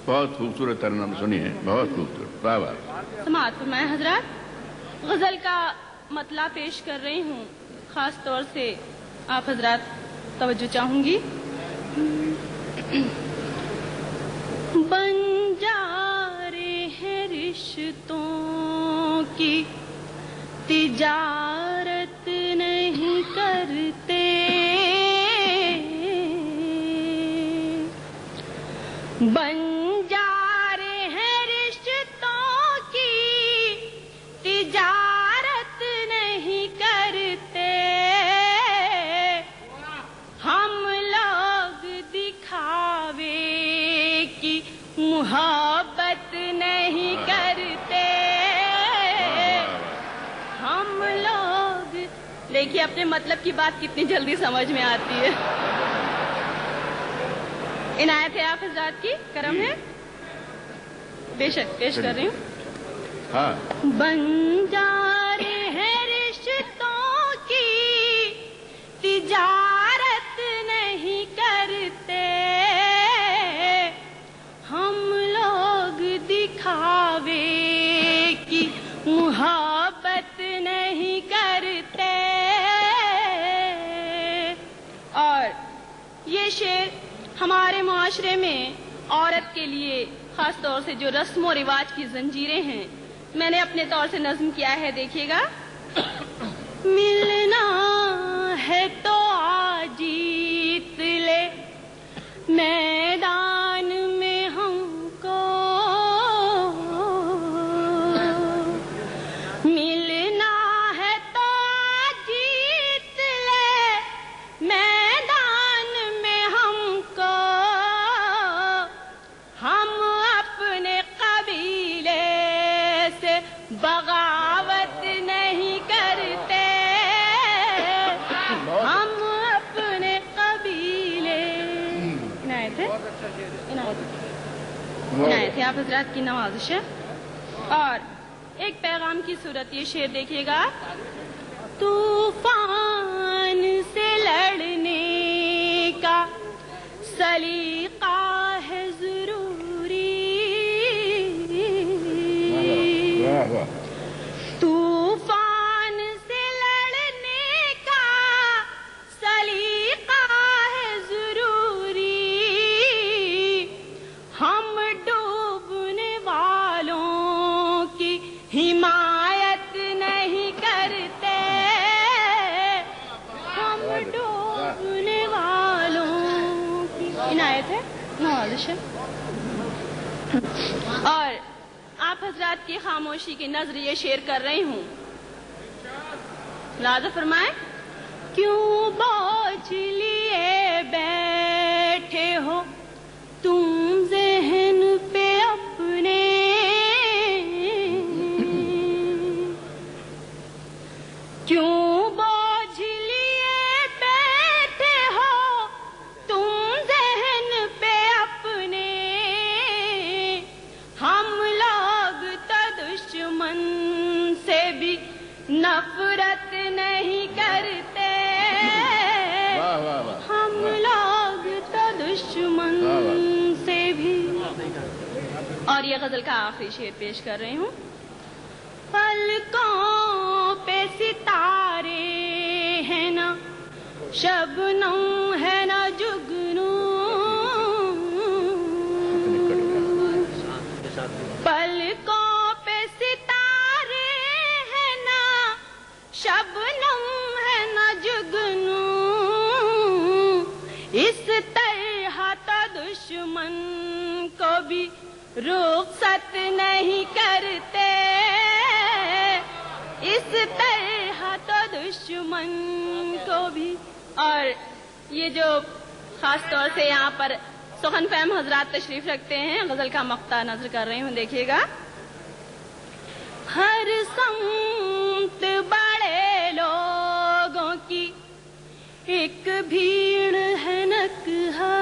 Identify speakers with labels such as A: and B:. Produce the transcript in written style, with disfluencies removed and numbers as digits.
A: बहुत खूबसूरत तरन्नुम सुनी है, बहुत खूबसूरत, वाह वाह।
B: समाअत फरमाएं हजरात, गजल का मतला पेश कर रही हूँ, खास तौर से आप हजरात तवज्जो चाहूंगी। बंजारे हैं रिश्तों की, तिजारत नहीं करते, बंजारे हैं रिश्तों की, तिजारत नहीं करते, हम लोग दिखावे की मोहब्बत नहीं करते, हम लोग। देखिए अपने मतलब की बात कितनी जल्दी समझ में आती है। इनायत है आप हजरात की, करम है, बेशक पेश कर रही हूँ।
A: हाँ।
B: बंजारे हैं रिश्तों की, तिजारत नहीं करते, हम लोग दिखावे की मोहब्बत नहीं करते। और ये शेर हमारे मुआशरे में औरत के लिए खास तौर से जो रस्म और रिवाज की जंजीरें हैं, मैंने अपने तौर से नज्म किया है, देखिएगा। मिलना है तो आ जीत ले मैदान में हमको, मिलना है तो आ जीत ले मैदान में हमको, हम अपने कबीले से बगावत नहीं करते, हम अपने कबीले। इनायत है, इनायत है आप हजरात की नवाजिश है। और एक पैगाम की सूरत ये शेर देखिएगा। तूफान से लड़ने का सलीका है जरूरी, तूफान से लड़ने का सलीका है जरूरी, हम डूबने वालों की हिमायत नहीं करते, हम डूबने वालों की। इनायत है, नवाजिश है। और आप हजरात की खामोशी के नजर ये शेर कर रही हूँ, राजा फरमाए। क्यों बोझ लिए बैठे हो तुम ज़हन पे अपने, क्यों बोझ लिए बैठे हो तुम ज़हन पे अपने, हम लोग तो दुश्मन से भी नफरत नहीं करते,
A: वाह वाह वाह।
B: हम लोग तो दुश्मन से भी। और ये गजल का आखिरी शेर पेश कर रही हूँ। पलकों पे सितारे हैं ना शबनम है ना जुगनू, पलकों पे सितारे हैं ना शबनम है ना जुगनू, इस तरह तो दुश्मन को भी रुखसत नहीं करते, इस तरह तो दुश्मन को भी। और ये जो खास तौर से यहाँ पर सुखन फहम हजरात तशरीफ रखते हैं, गजल का मक्ता नजर कर रही हूँ, देखिएगा। हर संत बड़े लोगों की एक भीड़ है नकहा,